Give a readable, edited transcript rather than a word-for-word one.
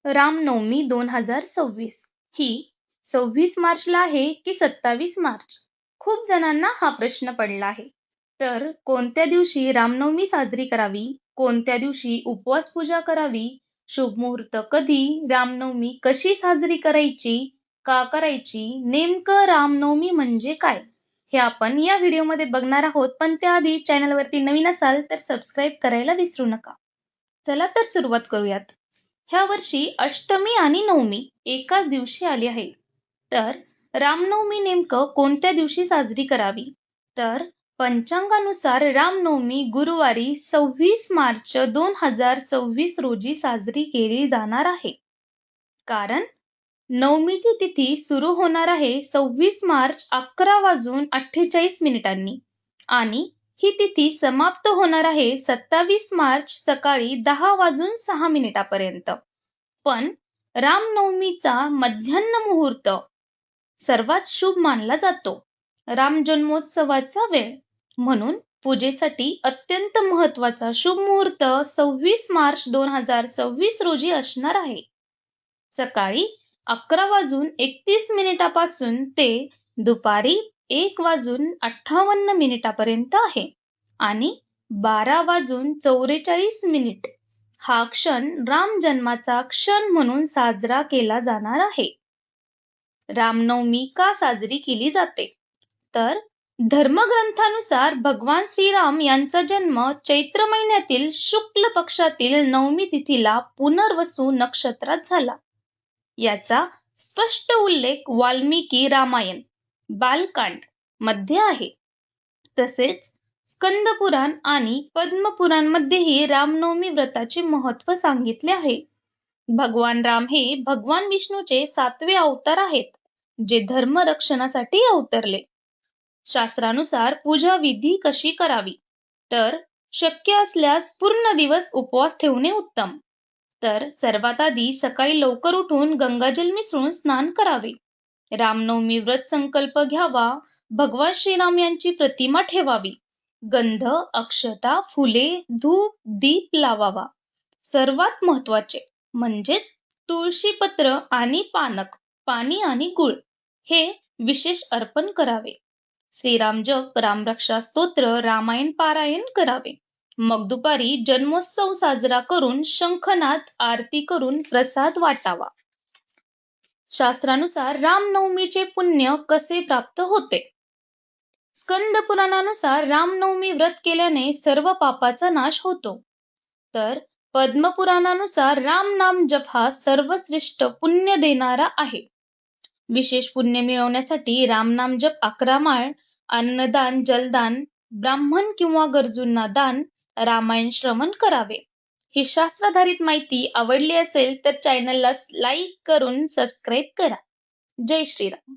रामनवमी 2026 ही 26 मार्चला आहे की 27 मार्च? खूप जणांना हा प्रश्न पडला आहे. तर कोणत्या दिवशी रामनवमी साजरी करावी? कोणत्या दिवशी उपवास पूजा करावी? शुभ मुहूर्त कधी? रामनवमी कशी साजरी करायची? का करायची? नेमकं रामनवमी म्हणजे काय? हे आपण या व्हिडिओमध्ये बघणार आहोत, पण त्याआधी चॅनलवरती नवीन असाल तर सबस्क्राईब करायला विसरू नका. चला तर सुरुवात करूयात. ह्या वर्षी अष्टमी आणि नवमी एकाच दिवशी आली आहे. तर रामनवमी नेमकं कोणत्या दिवशी साजरी करावी? तर पंचांगानुसार रामनवमी गुरुवारी 26 मार्च 2026 रोजी साजरी केली जाणार आहे. कारण नवमीची तिथी सुरू होणार आहे 26 मार्च 11:48 आणि ही तिथी समाप्त होणार आहे 27 मार्च सकाळी 10:06 पण रामनवमीचा मध्यान्ह मुहूर्त सर्वात शुभ मानला जातो. राम जन्मोत्सवाचा वेळ म्हणून पूजेसाठी अत्यंत महत्वाचा शुभ मुहूर्त 26 मार्च 2026 रोजी असणार आहे. सकाळी 11:31 पासून ते दुपारी 1:58 आहे आणि 12:44 हा क्षण राम जन्माचा क्षण म्हणून साजरा केला जाणार आहे. रामनवमी का साजरी केली जाते? तर धर्मग्रंथानुसार भगवान श्रीराम यांचा जन्म चैत्र महिन्यातील शुक्ल पक्षातील नवमी तिथीला पुनर्वसू नक्षत्रात झाला. याचा स्पष्ट उल्लेख वाल्मिकी रामायण बालकांड मध्ये आहे. तसेच स्कंद पुराण आणि पद्म पुराण मध्येही रामनवमी व्रताचे महत्त्व सांगितले आहे. भगवान राम हे भगवान विष्णूचे 7वे अवतार आहेत, जे धर्म रक्षणासाठी अवतरले. शास्त्रानुसार पूजा विधी कशी करावी? तर शक्य असल्यास पूर्ण दिवस उपवास ठेवणे उत्तम. तर सर्वात आधी सकाळी लवकर उठून गंगाजल मिसळून स्नान करावे. रामनवमी व्रत संकल्प घ्यावा. भगवान श्रीराम यांची प्रतिमा ठेवावी. गंध, अक्षता, फुले, धूप, दीप लावावा. सर्वात महत्वाचे म्हणजेच तुळशीपत्र आणि पानक, पाणी आणि गुळ हे विशेष अर्पण करावे. श्रीराम जप, रामरक्षा स्तोत्र, रामायण पारायण करावे. मग दुपारी जन्मोत्सव साजरा करून शंखनाद, आरती करून प्रसाद वाटावा. शास्त्रानुसार रामनवमीचे पुण्य कसे प्राप्त होते? स्कंद पुराणानुसार रामनवमी व्रत केल्याने सर्व पापाचा नाश होतो. तर पद्मपुराणानुसार राम नाम जप हा सर्वश्रेष्ठ पुण्य देणारा आहे. विशेष पुण्य मिळवण्यासाठी रामनाम जप 11 माळ, अन्नदान, जलदान, ब्राह्मण किंवा गरजूंना दान, रामायण श्रवण करावे. ही शास्त्राधारित माहिती आवडली असेल तर चॅनलला लाईक करून सबस्क्राईब करा. जय श्रीराम.